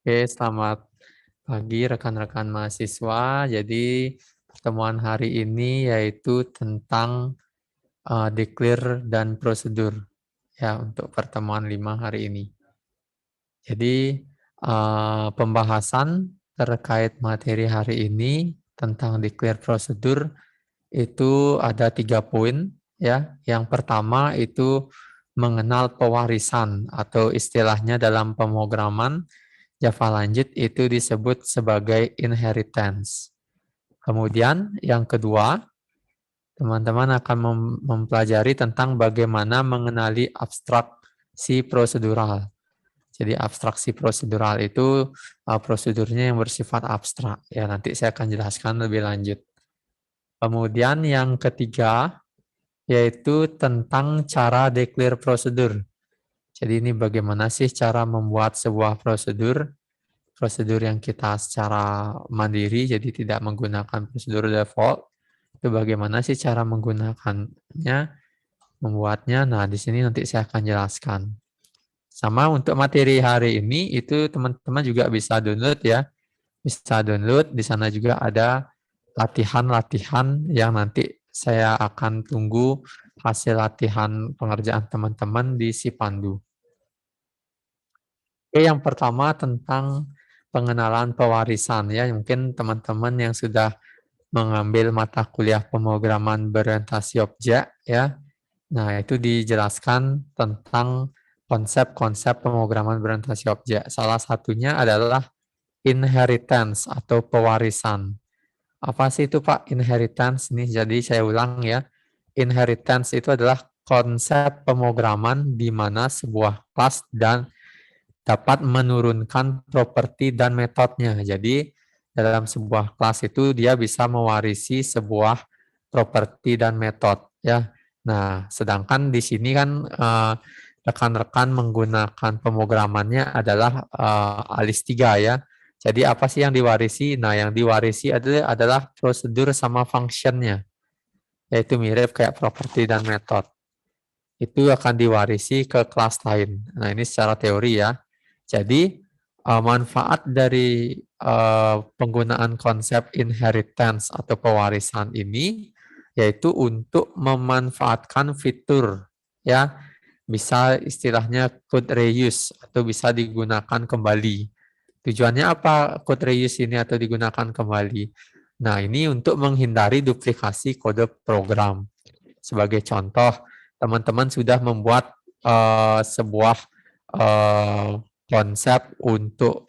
Oke, selamat pagi rekan-rekan mahasiswa. Jadi pertemuan hari ini yaitu tentang declare dan prosedur ya untuk pertemuan 5 hari ini. Jadi pembahasan terkait materi hari ini tentang declare prosedur itu ada 3 poin ya. Yang pertama itu mengenal pewarisan atau istilahnya dalam pemrograman Java lanjut itu disebut sebagai inheritance. Kemudian yang kedua, teman-teman akan mempelajari tentang bagaimana mengenali abstraksi prosedural. Jadi abstraksi prosedural itu prosedurnya yang bersifat abstrak. Ya, nanti saya akan jelaskan lebih lanjut. Kemudian yang ketiga, yaitu tentang cara declare prosedur. Jadi ini bagaimana sih cara membuat sebuah prosedur yang kita secara mandiri, jadi tidak menggunakan prosedur default. Itu bagaimana sih cara menggunakannya, membuatnya. Nah, di sini nanti saya akan jelaskan. Sama untuk materi hari ini, itu teman-teman juga bisa download ya. Bisa download, di sana juga ada latihan-latihan yang nanti saya akan tunggu hasil latihan pengerjaan teman-teman di Sipandu. Oke, yang pertama tentang pengenalan pewarisan ya. Mungkin teman-teman yang sudah mengambil mata kuliah pemrograman berorientasi objek ya. Nah, itu dijelaskan tentang konsep-konsep pemrograman berorientasi objek. Salah satunya adalah inheritance atau pewarisan. Apa sih itu Pak inheritance nih? Jadi saya ulang ya. Inheritance itu adalah konsep pemrograman di mana sebuah kelas dan dapat menurunkan properti dan metodenya. Jadi dalam sebuah kelas itu dia bisa mewarisi sebuah properti dan metode ya. Nah, sedangkan di sini kan rekan-rekan menggunakan pemrogramannya adalah ALIS 3 ya. Jadi apa sih yang diwarisi? Nah, yang diwarisi adalah prosedur sama functionnya, yaitu mirip kayak properti dan metode. Itu akan diwarisi ke kelas lain. Nah, ini secara teori ya. Jadi manfaat dari penggunaan konsep inheritance atau pewarisan ini yaitu untuk memanfaatkan fitur ya, bisa istilahnya code reuse atau bisa digunakan kembali. Tujuannya apa code reuse ini atau digunakan kembali? Nah, ini untuk menghindari duplikasi kode program. Sebagai contoh, teman-teman sudah membuat sebuah konsep untuk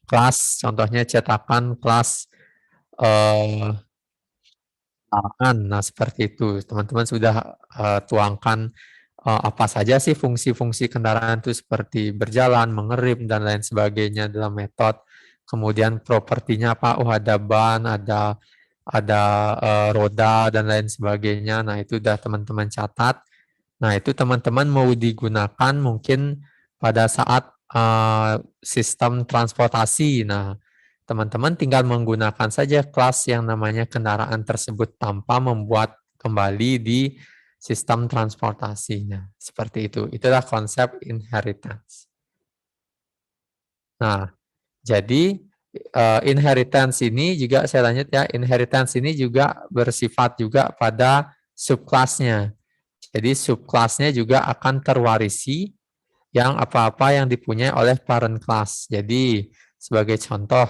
kelas, contohnya cetakan kelas nah seperti itu. Teman-teman sudah tuangkan apa saja sih fungsi-fungsi kendaraan itu seperti berjalan, mengerem, dan lain sebagainya dalam metode. Kemudian propertinya apa? Oh, ada ban, ada roda, dan lain sebagainya. Nah, itu sudah teman-teman catat. Nah, itu teman-teman mau digunakan mungkin pada saat sistem transportasi. Nah, teman-teman tinggal menggunakan saja kelas yang namanya kendaraan tersebut tanpa membuat kembali di sistem transportasinya. Seperti itu. Itulah konsep inheritance. Nah, jadi inheritance ini juga saya lanjut ya. Inheritance ini juga bersifat juga pada subclassnya. Jadi subclassnya juga akan terwarisi yang apa-apa yang dipunyai oleh parent class. Jadi sebagai contoh,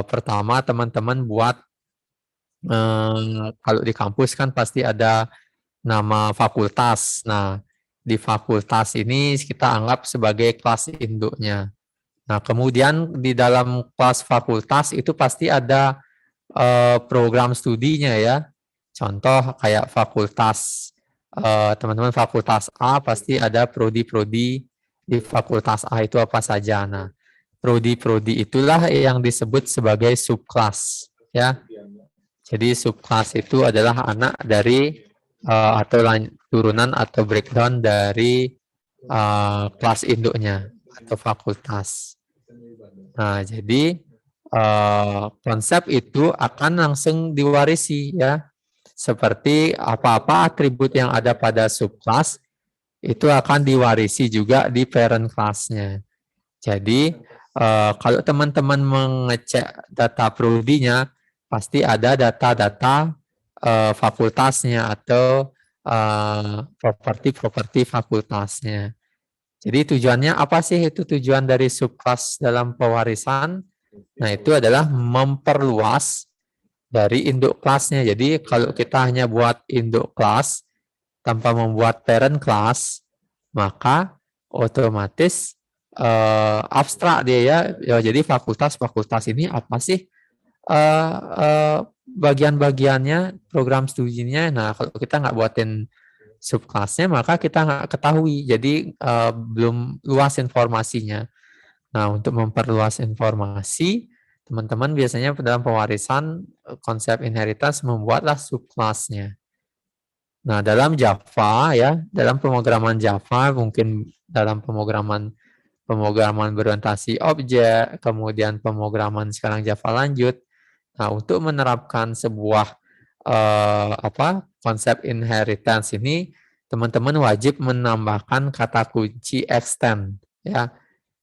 pertama teman-teman buat kalau di kampus kan pasti ada nama fakultas. Nah, di fakultas ini kita anggap sebagai kelas induknya. Nah, kemudian di dalam kelas fakultas itu pasti ada program studinya ya. Contoh kayak fakultas, teman-teman fakultas A pasti ada prodi-prodi di fakultas A itu apa saja. Nah, prodi-prodi itulah yang disebut sebagai subkelas ya. Jadi subkelas itu adalah anak dari atau turunan atau breakdown dari kelas induknya atau fakultas. Nah, jadi konsep itu akan langsung diwarisi ya. Seperti apa-apa atribut yang ada pada subclass itu akan diwarisi juga di parent class-nya. Jadi kalau teman-teman mengecek data prodinya, pasti ada data-data fakultasnya atau properti-properti fakultasnya. Jadi tujuannya apa sih itu tujuan dari subclass dalam pewarisan? Nah itu adalah memperluas dari induk kelasnya. Jadi kalau kita hanya buat induk kelas tanpa membuat parent class, maka otomatis abstrak dia ya. Jadi fakultas-fakultas ini apa sih bagian-bagiannya, program studinya. Nah kalau kita nggak buatin subclassnya, maka kita nggak ketahui. Jadi belum luas informasinya. Nah untuk memperluas informasi, teman-teman biasanya dalam pewarisan konsep inheritance membuatlah subclassnya. Nah, dalam Java ya, dalam pemrograman Java mungkin dalam pemrograman berorientasi objek, kemudian pemrograman sekarang Java lanjut. Nah, untuk menerapkan sebuah konsep inheritance ini, teman-teman wajib menambahkan kata kunci extend ya.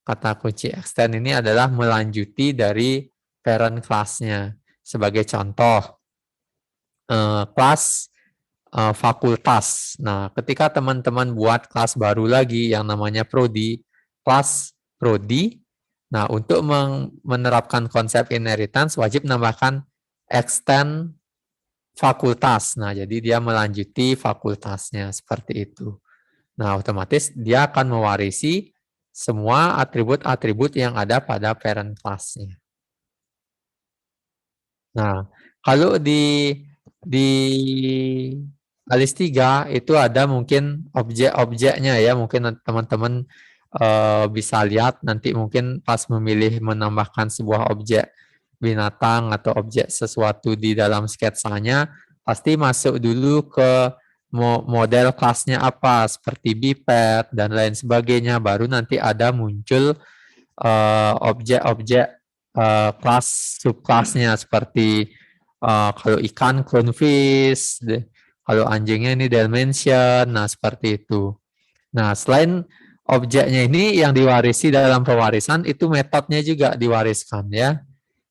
Kata kunci extend ini adalah melanjuti dari parent class-nya. Sebagai contoh, kelas fakultas. Nah, ketika teman-teman buat kelas baru lagi yang namanya prodi, kelas prodi, nah untuk menerapkan konsep inheritance wajib menambahkan extend fakultas. Nah, jadi dia melanjuti fakultasnya seperti itu. Nah, otomatis dia akan mewarisi semua atribut-atribut yang ada pada parent class-nya. Nah, kalau di Alis 3 itu ada mungkin objek-objeknya ya, mungkin teman-teman bisa lihat nanti mungkin pas memilih menambahkan sebuah objek binatang atau objek sesuatu di dalam sketsanya, pasti masuk dulu ke model kelasnya apa, seperti biped dan lain sebagainya, baru nanti ada muncul objek-objek kelas subkelasnya seperti kalau ikan clownfish, kalau anjingnya ini Dalmatian, nah seperti itu. Nah selain objeknya ini yang diwarisi dalam pewarisan itu metodnya juga diwariskan ya.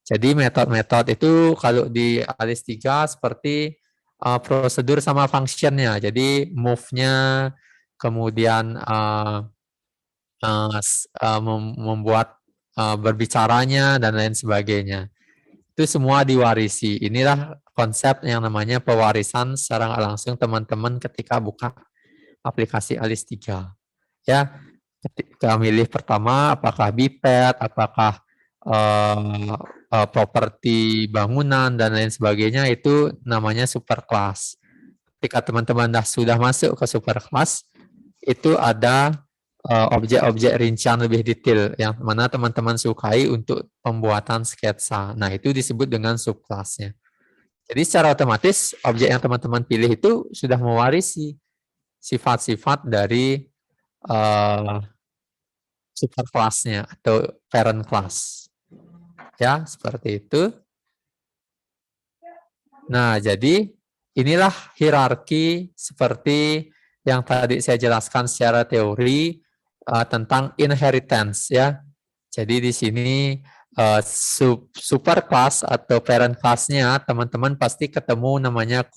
Jadi metode-metode itu kalau di ALIS 3 seperti prosedur sama functionnya. Jadi move-nya, kemudian membuat berbicaranya dan lain sebagainya. Itu semua diwarisi. Inilah konsep yang namanya pewarisan secara nggak langsung teman-teman ketika buka aplikasi ALIS 3. Ya, ketika milih pertama apakah biped, apakah properti bangunan dan lain sebagainya, itu namanya superclass. Ketika teman-teman sudah masuk ke superclass, itu ada objek-objek rincian lebih detail yang mana teman-teman sukai untuk pembuatan sketsa. Nah, itu disebut dengan subclassnya. Jadi secara otomatis objek yang teman-teman pilih itu sudah mewarisi sifat-sifat dari superclassnya atau parent class. Ya, seperti itu. Nah, jadi inilah hierarki seperti yang tadi saya jelaskan secara teori tentang inheritance ya. Jadi di sini superclass atau parent class-nya teman-teman pasti ketemu namanya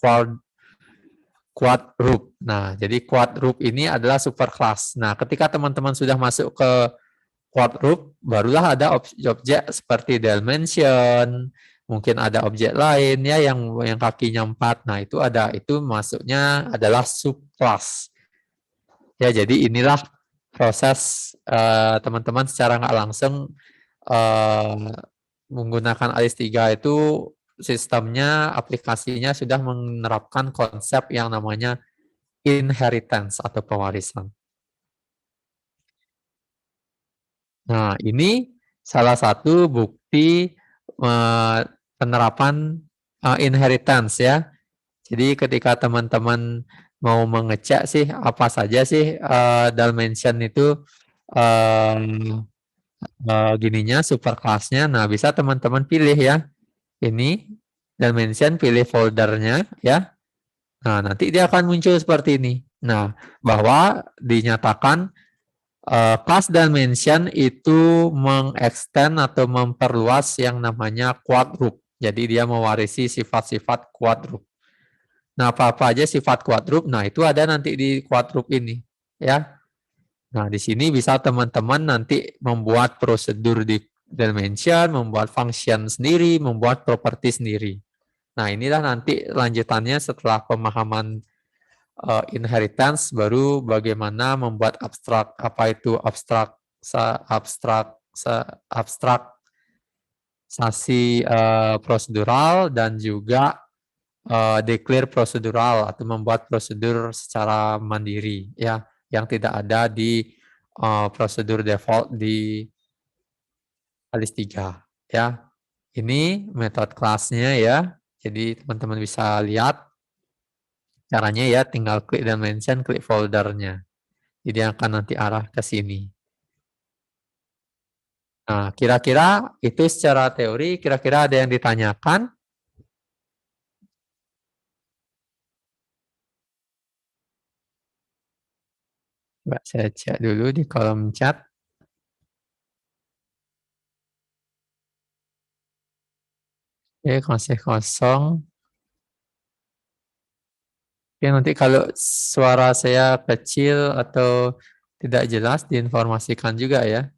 quadruped. Nah, jadi quadruped ini adalah superclass. Nah, ketika teman-teman sudah masuk ke quadruped, barulah ada objek seperti dimension, mungkin ada objek lain ya yang kakinya 4. Nah, itu masuknya adalah subclass. Ya, jadi inilah proses teman-teman secara nggak langsung menggunakan ALIS 3 itu sistemnya, aplikasinya sudah menerapkan konsep yang namanya inheritance atau pewarisan. Nah, ini salah satu bukti penerapan inheritance ya. Jadi ketika teman-teman mau mengecek sih apa saja sih dimension itu gininya superclass-nya. Nah, bisa teman-teman pilih ya. Ini dimension, pilih foldernya ya. Nah, nanti dia akan muncul seperti ini. Nah, bahwa dinyatakan Class dimension itu mengextend atau memperluas yang namanya quad group. Jadi dia mewarisi sifat-sifat quad group. Nah, apa-apa aja sifat quad group, nah itu ada nanti di quad group ini, ya. Nah, di sini bisa teman-teman nanti membuat prosedur di dimension, membuat function sendiri, membuat properti sendiri. Nah, inilah nanti lanjutannya setelah pemahaman inheritance, baru bagaimana membuat abstrak, apa itu abstraksasi prosedural dan juga declare prosedural atau membuat prosedur secara mandiri, ya, yang tidak ada di prosedur default di ALIS 3, ya. Ini metode kelasnya, ya. Jadi teman-teman bisa lihat caranya, ya, tinggal klik dimension, klik foldernya. Jadi akan nanti arah ke sini. Nah, kira-kira itu secara teori, kira-kira ada yang ditanyakan? Coba saya cek dulu di kolom chat. Oke, masih kosong. Oke, nanti kalau suara saya kecil atau tidak jelas, diinformasikan juga, ya.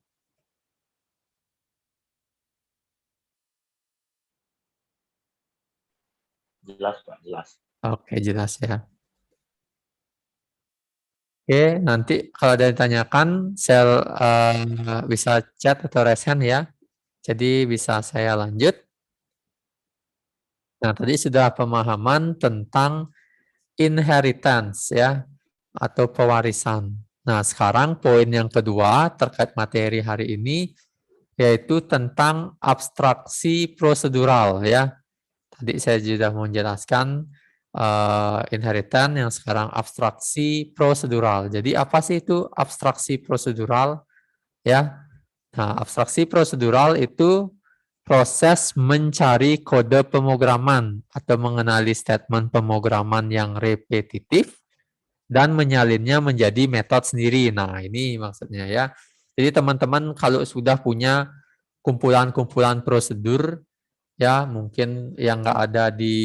Jelas, Pak, jelas. Oke, jelas, ya. Oke, nanti kalau ada yang ditanyakan, sel bisa chat atau raise hand, ya. Jadi bisa saya lanjut. Nah, tadi sudah pemahaman tentang inheritance, ya, atau pewarisan. Nah, sekarang poin yang kedua terkait materi hari ini, yaitu tentang abstraksi prosedural, ya. Tadi saya sudah menjelaskan inheritance, yang sekarang abstraksi prosedural. Jadi apa sih itu abstraksi prosedural? Ya, nah, abstraksi prosedural itu proses mencari kode pemrograman atau mengenali statement pemrograman yang repetitif dan menyalinnya menjadi metode sendiri. Nah, ini maksudnya, ya. Jadi teman-teman kalau sudah punya kumpulan-kumpulan prosedur, ya, mungkin yang nggak ada di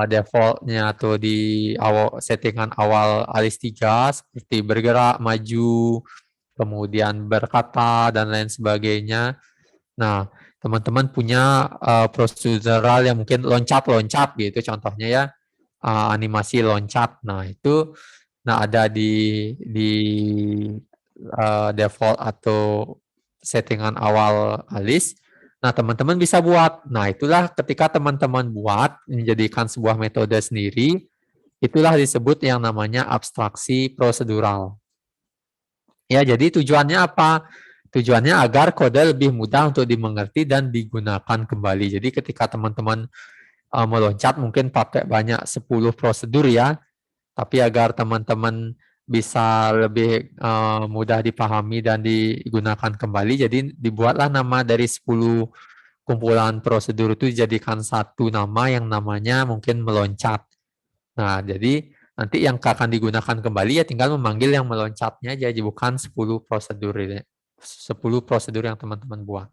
defaultnya atau di awal settingan awal ALIS 3 seperti bergerak, maju, kemudian berkata dan lain sebagainya. Nah, teman-teman punya prosedural yang mungkin loncat-loncat gitu contohnya, ya, animasi loncat. Nah, itu ada di default atau settingan awal ALIS. Nah, teman-teman bisa buat. Nah, itulah ketika teman-teman buat menjadikan sebuah metode sendiri, itulah disebut yang namanya abstraksi prosedural. Ya, jadi tujuannya apa? Tujuannya agar kode lebih mudah untuk dimengerti dan digunakan kembali. Jadi ketika teman-teman meloncat mungkin pakai banyak 10 prosedur, ya, tapi agar teman-teman bisa lebih mudah dipahami dan digunakan kembali, jadi dibuatlah nama dari 10 kumpulan prosedur itu dijadikan satu nama yang namanya mungkin meloncat. Nah, jadi nanti yang akan digunakan kembali, ya, tinggal memanggil yang meloncatnya aja, bukan 10 prosedur ini. 10 prosedur yang teman-teman buat.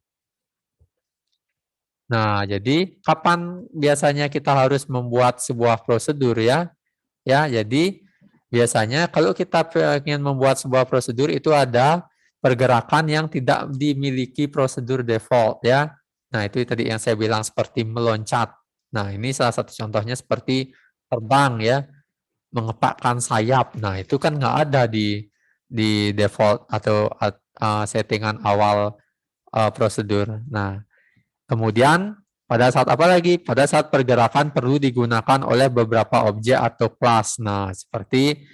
Nah, jadi kapan biasanya kita harus membuat sebuah prosedur, ya? Ya, jadi biasanya kalau kita ingin membuat sebuah prosedur itu ada pergerakan yang tidak dimiliki prosedur default, ya. Nah, itu tadi yang saya bilang seperti meloncat. Nah, ini salah satu contohnya seperti terbang, ya, mengepakkan sayap. Nah, itu kan nggak ada di default atau settingan awal prosedur. Nah, kemudian pada saat apa lagi? Pada saat pergerakan perlu digunakan oleh beberapa objek atau kelas. Nah, seperti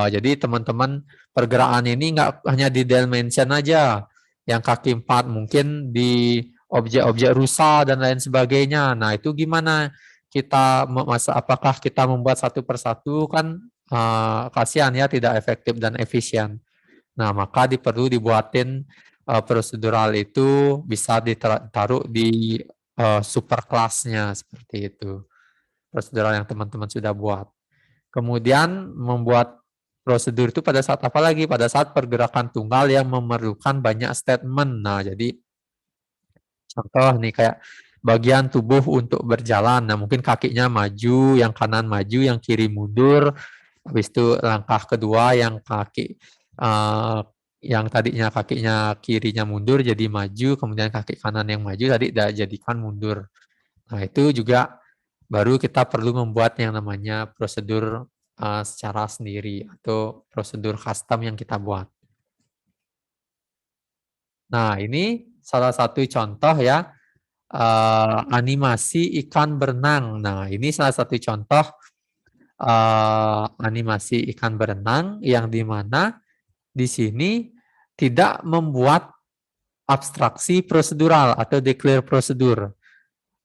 jadi teman-teman pergerakan ini nggak hanya di dimension aja, yang kaki 4 mungkin di objek-objek rusa dan lain sebagainya. Nah, itu gimana kita apakah kita membuat satu persatu, kan kasihan, ya, tidak efektif dan efisien. Nah, maka perlu dibuatin prosedural itu bisa ditaruh di super kelasnya seperti itu. Prosedural yang teman-teman sudah buat. Kemudian membuat prosedur itu pada saat apa lagi? Pada saat pergerakan tunggal yang memerlukan banyak statement. Nah, jadi contoh nih kayak bagian tubuh untuk berjalan. Nah, mungkin kakinya maju, yang kanan maju, yang kiri mundur. Habis itu langkah kedua yang kaki yang tadinya kakinya kirinya mundur jadi maju, kemudian kaki kanan yang maju tadi jadikan mundur. Nah, itu juga baru kita perlu membuat yang namanya prosedur secara sendiri atau prosedur custom yang kita buat. Nah, ini salah satu contoh ya animasi ikan berenang. Nah, ini salah satu contoh animasi ikan berenang yang dimana di sini tidak membuat abstraksi prosedural atau declare prosedur.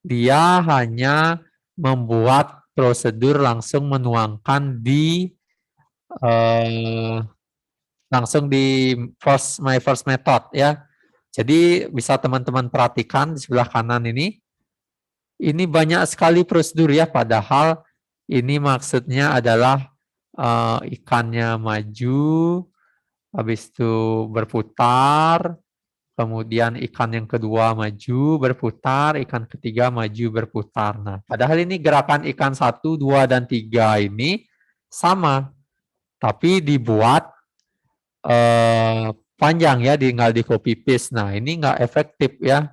Dia hanya membuat prosedur langsung menuangkan di langsung di my first method ya. Jadi bisa teman-teman perhatikan di sebelah kanan ini banyak sekali prosedur ya, padahal ini maksudnya adalah ikannya maju, habis itu berputar, kemudian ikan yang kedua maju, berputar, ikan ketiga maju, berputar. Nah, padahal ini gerakan ikan 1, 2, dan 3 ini sama, tapi dibuat panjang ya, tinggal di copy paste. Nah, ini nggak efektif ya.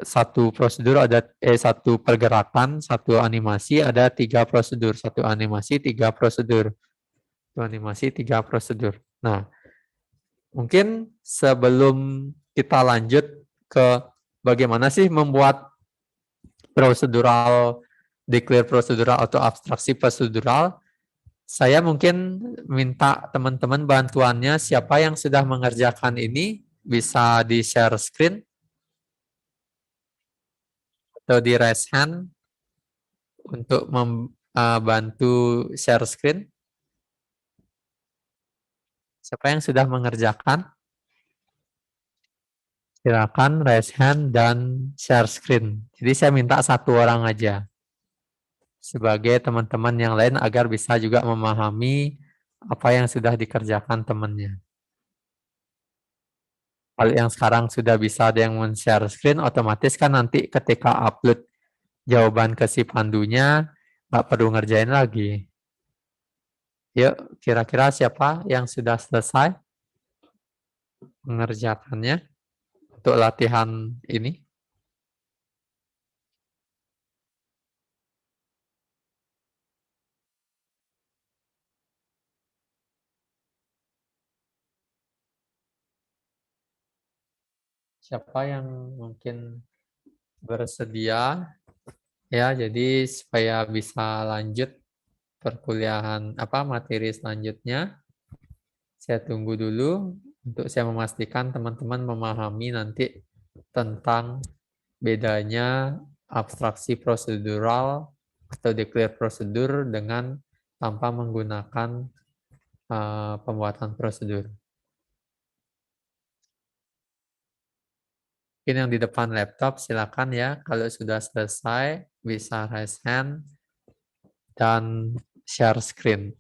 Satu prosedur ada satu pergerakan, satu animasi ada 3 prosedur, satu animasi 3 prosedur, satu animasi 3 prosedur. Nah, mungkin sebelum kita lanjut ke bagaimana sih membuat prosedural, declare prosedural atau abstraksi prosedural, saya mungkin minta teman-teman bantuannya siapa yang sudah mengerjakan ini bisa di share screen atau di raise hand untuk membantu share screen. Siapa yang sudah mengerjakan? Silakan raise hand dan share screen. Jadi saya minta satu orang aja sebagai teman-teman yang lain agar bisa juga memahami apa yang sudah dikerjakan temannya. Kalau yang sekarang sudah bisa ada yang men-share screen, otomatis kan nanti ketika upload jawaban ke si pandunya, nggak perlu ngerjain lagi. Yuk, kira-kira siapa yang sudah selesai mengerjakannya untuk latihan ini? Siapa yang mungkin bersedia ya, jadi supaya bisa lanjut perkuliahan materi selanjutnya. Saya tunggu dulu untuk saya memastikan teman-teman memahami nanti tentang bedanya abstraksi prosedural atau declare prosedur dengan tanpa menggunakan pembuatan prosedur. Mungkin yang di depan laptop silakan ya, kalau sudah selesai bisa raise hand dan share screen.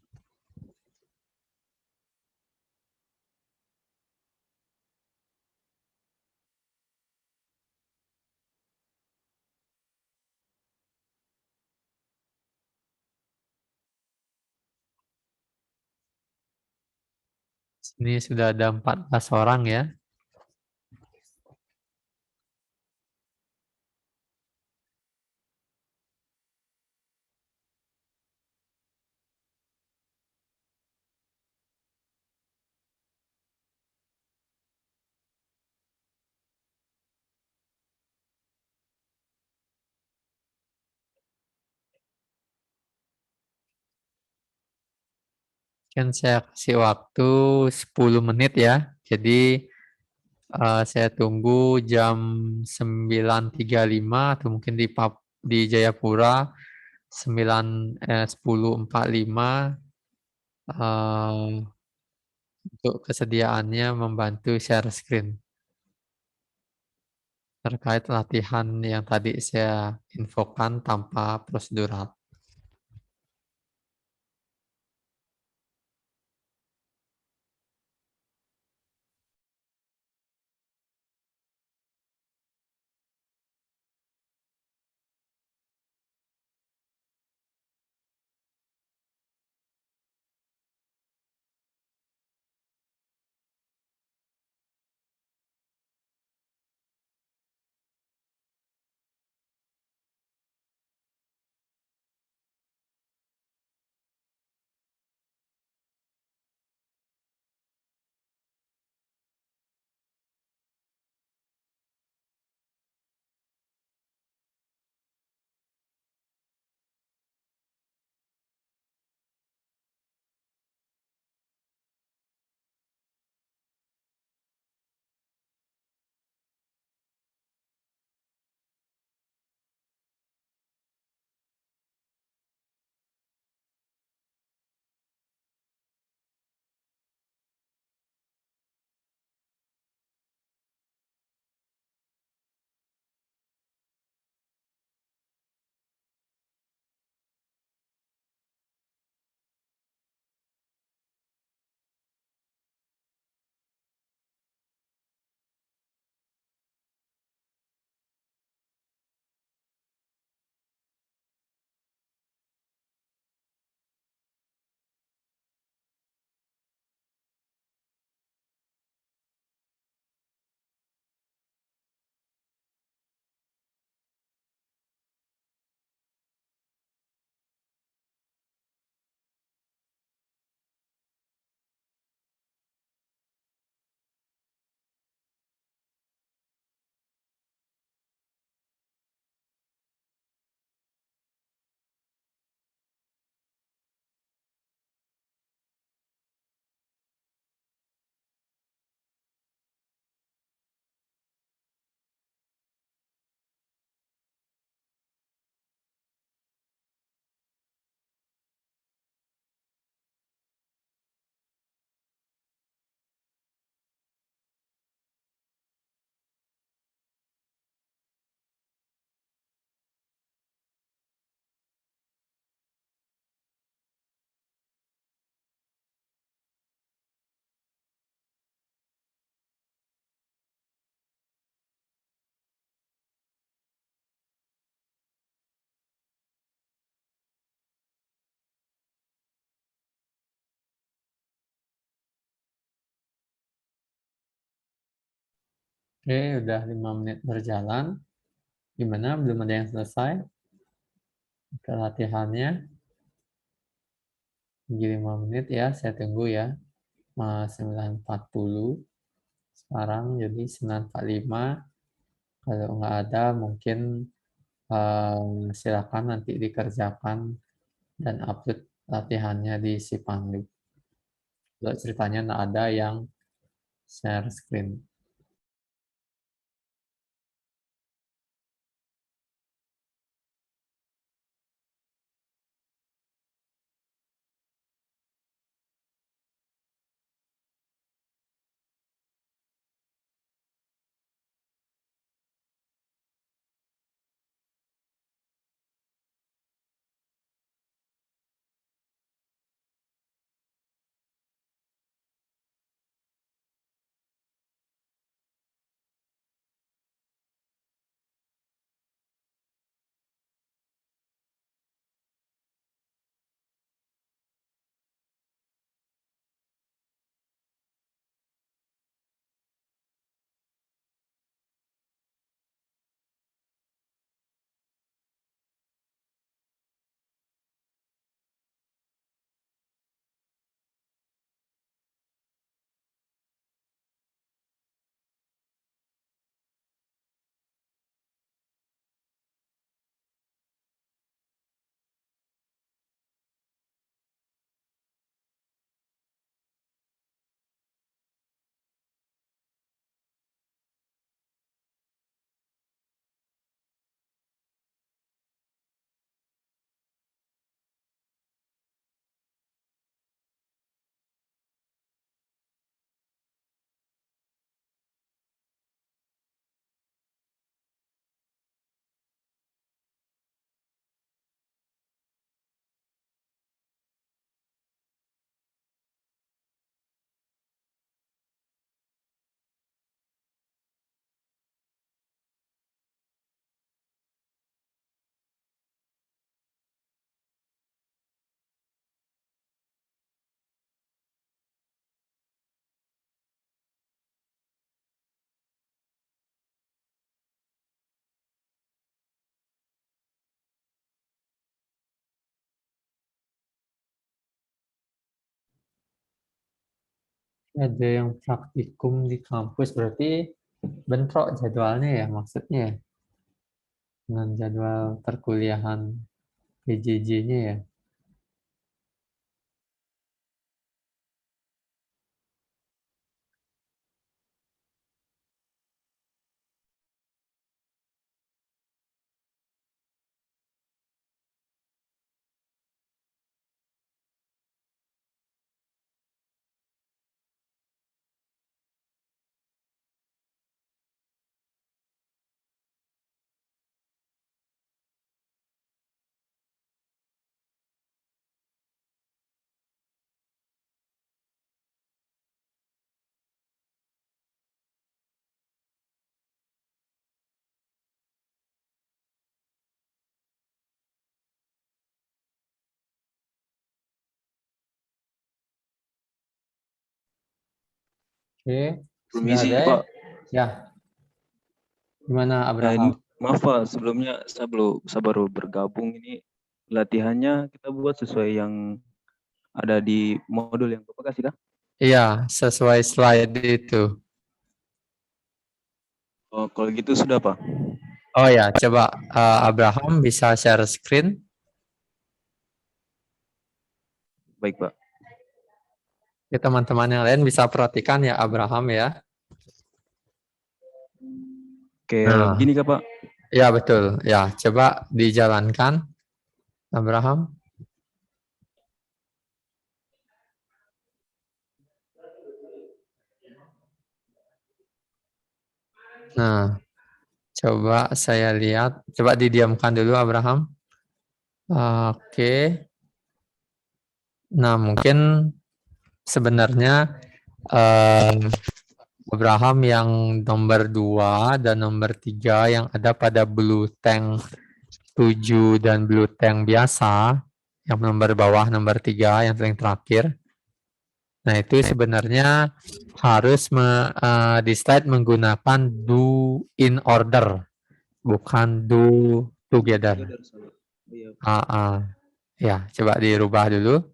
Ini sudah ada 14 orang ya. Mungkin saya kasih waktu 10 menit ya. Jadi saya tunggu jam 9.35 atau mungkin di Jayapura 10.45 untuk kesediaannya membantu share screen terkait latihan yang tadi saya infokan tanpa prosedural. Oke, udah 5 menit berjalan. Gimana? Belum ada yang selesai? Ke latihannya. 5 menit ya, saya tunggu ya. 9.40. Sekarang jadi 9.45. Kalau nggak ada, mungkin silakan nanti dikerjakan dan upload latihannya di si Pandu. Kalau ceritanya nggak ada yang share screen. Ada yang praktikum di kampus, berarti bentrok jadwalnya ya maksudnya ya? Dengan jadwal perkuliahan PJJ-nya ya. Oke, sudah Permisi ada ya? Pak, Ya, gimana ini Abraham? maaf Pak, sebelumnya saya baru bergabung ini latihannya kita buat sesuai yang ada di modul yang Bapak kasih kah? Iya, sesuai slide itu. Oh, kalau gitu sudah Pak. Oh ya, coba Abraham bisa share screen. Baik Pak. Ya, teman-teman yang lain bisa perhatikan ya Abraham ya. Oke, Nah, begini kah Pak? ya betul. Ya, coba dijalankan Abraham. Nah, coba saya lihat. Coba didiamkan dulu Abraham. Oke. Nah, mungkin sebenarnya Abraham yang nomor 2 dan nomor 3 yang ada pada blue tank 7 dan blue tank biasa, yang nomor bawah nomor 3 yang paling terakhir. Nah, itu sebenarnya harus di slide menggunakan do in order, bukan do together. Iya. Ya, coba dirubah dulu.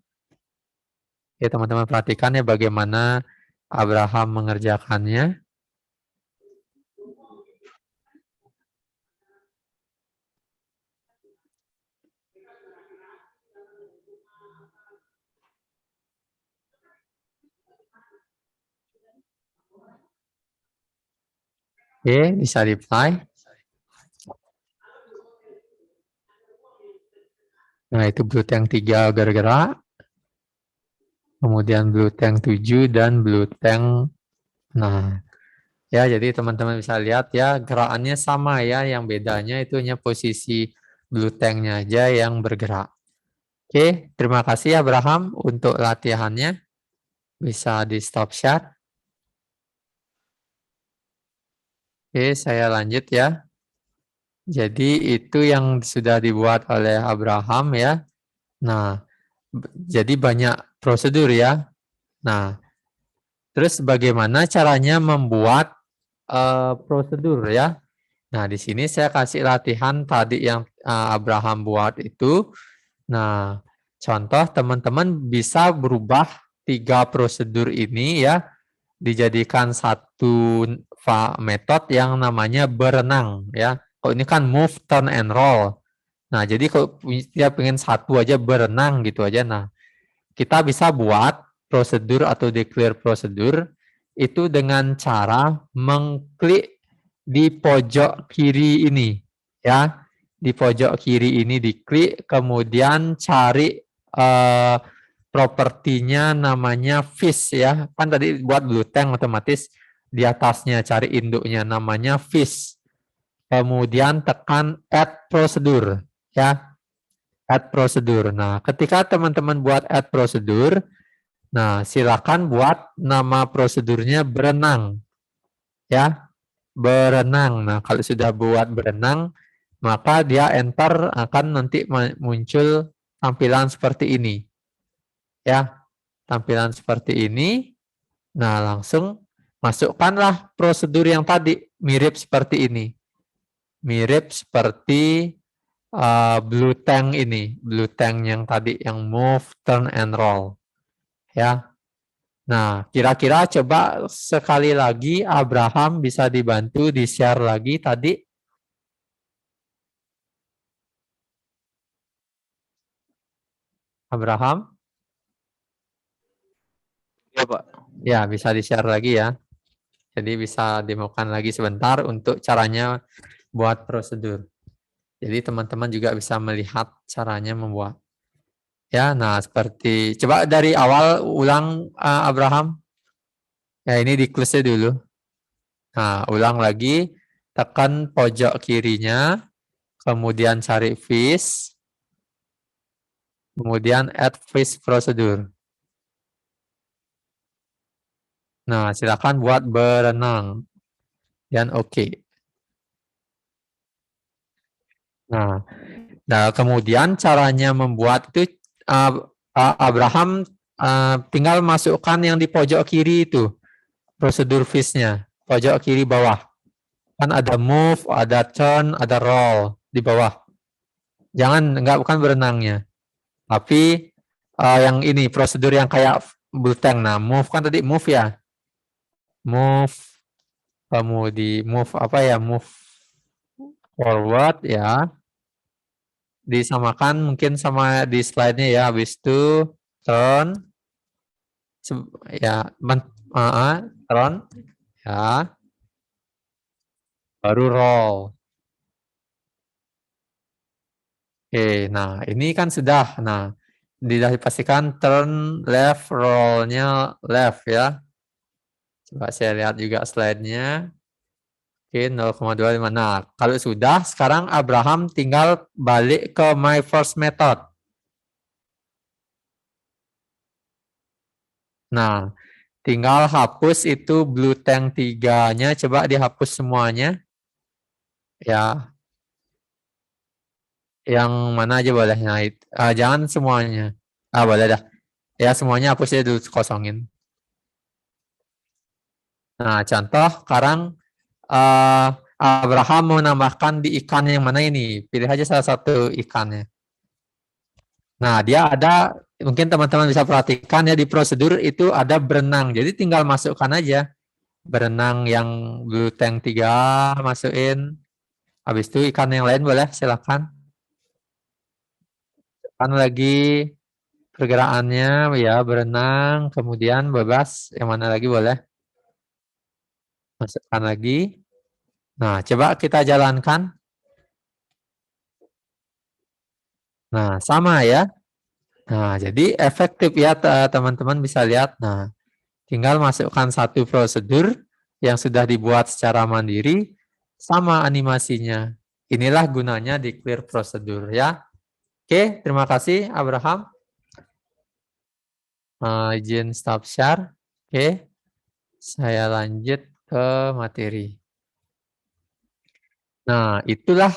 Ya, teman-teman perhatikan ya bagaimana Abraham mengerjakannya. Oke, bisa reply. Nah, itu blue tank 3 bergerak. Kemudian blue tank 7 dan blue tank. Nah, ya jadi teman-teman bisa lihat ya gerakannya sama ya. Yang bedanya itu hanya posisi blue tanknya aja yang bergerak. Oke, terima kasih Abraham untuk latihannya. Bisa di stop share. Oke, saya lanjut ya. Jadi itu yang sudah dibuat oleh Abraham ya. Nah, jadi banyak prosedur ya. Nah, terus bagaimana caranya membuat prosedur ya? Nah, di sini saya kasih latihan tadi yang Abraham buat itu. Nah, contoh teman-teman bisa berubah 3 prosedur ini ya, dijadikan satu metode yang namanya berenang ya. Kalau ini kan move, turn, and roll. Nah, jadi kalau dia pengen satu aja berenang gitu aja. Nah, kita bisa buat prosedur atau declare prosedur itu dengan cara mengklik di pojok kiri ini ya. Di pojok kiri ini diklik, kemudian cari propertinya namanya fish ya. Kan tadi buat blue tank otomatis di atasnya cari induknya namanya fish. Kemudian tekan add prosedur ya. Add prosedur. Nah, ketika teman-teman buat add prosedur, nah silakan buat nama prosedurnya berenang ya. Berenang. Nah, kalau sudah buat berenang, maka dia enter akan nanti muncul tampilan seperti ini. Ya, tampilan seperti ini. Nah, langsung masukkanlah prosedur yang tadi mirip seperti ini. Mirip seperti blue tank ini, blue tank yang tadi yang move, turn and roll. Ya. Nah, kira-kira coba sekali lagi Abraham bisa dibantu di-share lagi tadi. Abraham? Iya, Pak. Ya, bisa di-share lagi ya. Jadi bisa dimakan lagi sebentar untuk caranya buat prosedur. Jadi teman-teman juga bisa melihat caranya membuat. Ya, nah seperti coba dari awal ulang Abraham. Ya, ini di close dulu. Nah, ulang lagi, tekan pojok kirinya, kemudian cari fish, kemudian add fish procedure. Nah, silakan buat berenang. Dan oke. Nah, kemudian caranya membuat itu Abraham tinggal masukkan yang di pojok kiri itu, prosedur fish-nya, pojok kiri bawah. Kan ada move, ada turn, ada roll di bawah. Bukan berenangnya. Tapi yang ini prosedur yang kayak blue tank. Nah, move kan tadi move ya. Move, kemudian move apa ya? Move forward ya. Disamakan mungkin sama di slide-nya ya. Habis itu turn ya, turn ya. Baru roll. Oke, nah ini kan sudah. Nah, dipastikan turn left, roll-nya left ya. Coba saya lihat juga slide-nya. Oke, 0,25. Nah, kalau sudah, sekarang Abraham tinggal balik ke my first method. Nah, tinggal hapus itu blue tank 3-nya. Coba dihapus semuanya. Ya, yang mana aja boleh. Nah, jangan semuanya. Boleh dah. Ya, semuanya hapus ya dulu, kosongin. Nah, contoh sekarang Abraham mau nambahkan di ikan yang mana ini? Pilih aja salah satu ikannya. Nah, dia ada, mungkin teman-teman bisa perhatikan ya di prosedur itu ada berenang. Jadi tinggal masukkan aja. Berenang yang blue tank 3, masukin. Habis itu ikan yang lain boleh, silakan. Kan lagi pergerakannya ya berenang, kemudian bebas. Yang mana lagi boleh? Masukkan lagi. Nah, coba kita jalankan. Nah, sama ya. Nah, jadi efektif ya teman-teman bisa lihat. Nah, tinggal masukkan satu prosedur yang sudah dibuat secara mandiri sama animasinya. Inilah gunanya di clear prosedur ya. Oke, terima kasih Abraham. Izin stop share. Oke, saya lanjut ke materi. Nah, itulah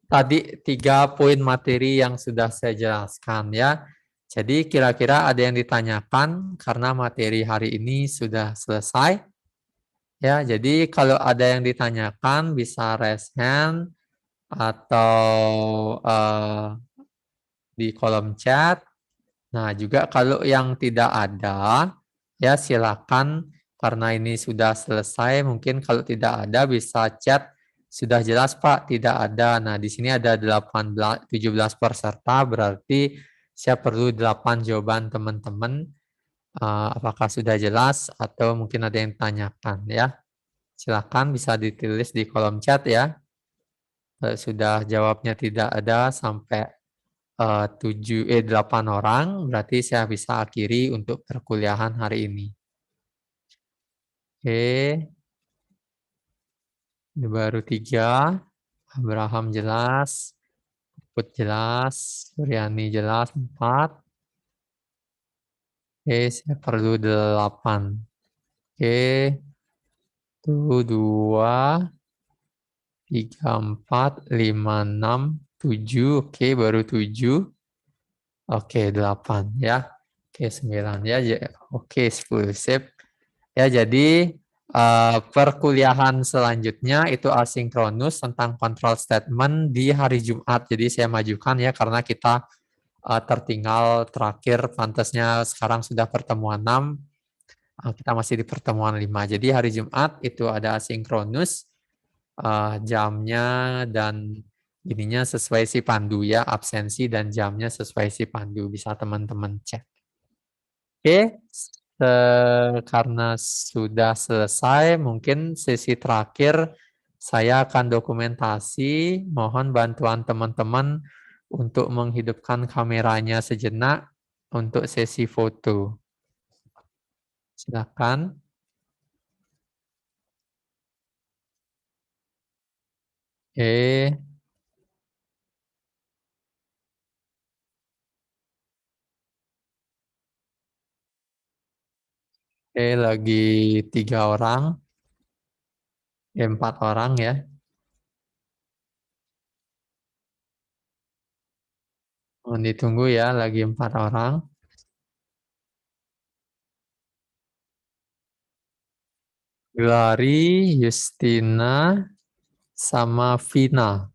tadi 3 poin materi yang sudah saya jelaskan ya. Jadi kira-kira ada yang ditanyakan karena materi hari ini sudah selesai. Ya, jadi kalau ada yang ditanyakan bisa raise hand atau di kolom chat. Nah, juga kalau yang tidak ada, ya silakan karena ini sudah selesai. Mungkin kalau tidak ada bisa chat. Sudah jelas Pak, tidak ada. Nah, di sini ada 17 peserta, berarti saya perlu 8 jawaban teman-teman. Apakah sudah jelas atau mungkin ada yang tanyakan ya. Silakan bisa ditulis di kolom chat ya. Kalau sudah jawabnya tidak ada sampai 8 orang, berarti saya bisa akhiri untuk perkuliahan hari ini. Oke, ini baru 3. Abraham jelas, Put jelas, Suryani jelas 4. Oke, saya perlu 8. Oke, 2, 3, 4, 5, 6, 7. Oke, baru 7. Oke, 8 ya. Oke, 9 ya. Oke, 10 sip. Ya, jadi perkuliahan selanjutnya itu asinkronus tentang control statement di hari Jumat. Jadi saya majukan ya karena kita tertinggal terakhir pantasnya sekarang sudah pertemuan 6. Kita masih di pertemuan 5. Jadi hari Jumat itu ada asinkronus jamnya dan ininya sesuai si pandu ya, absensi dan jamnya sesuai si pandu. Bisa teman-teman cek. Oke, karena sudah selesai, mungkin sesi terakhir saya akan dokumentasi. Mohon bantuan teman-teman untuk menghidupkan kameranya sejenak untuk sesi foto. Silakan. Oke. Oke, lagi 3 orang. 4 orang ya. Mohon ditunggu ya, lagi 4 orang. Glari, Justina, sama Vina.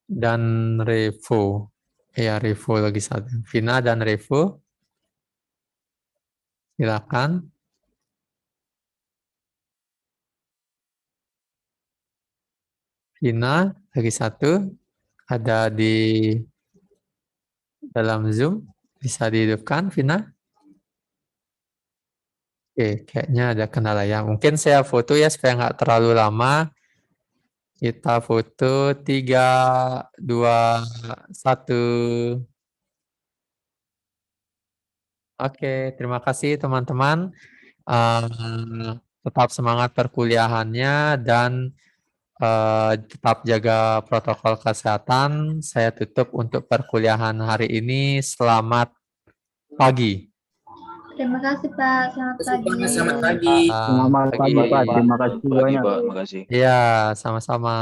Dan Revo. Ya, Revo lagi satu. Vina dan Revo. Silakan. Vina lagi satu. Ada di dalam Zoom. Bisa dihidupkan, Vina. Oke, kayaknya ada kendala ya. Mungkin saya foto ya supaya nggak terlalu lama. Kita foto 3, 2, 1. Oke, terima kasih teman-teman. Tetap semangat perkuliahannya dan tetap jaga protokol kesehatan. Saya tutup untuk perkuliahan hari ini. Selamat pagi. Terima kasih Pak, selamat pagi. Selamat pagi. Selamat pagi Pak, terima kasih banyak. Pak, terima kasih. Iya, sama-sama.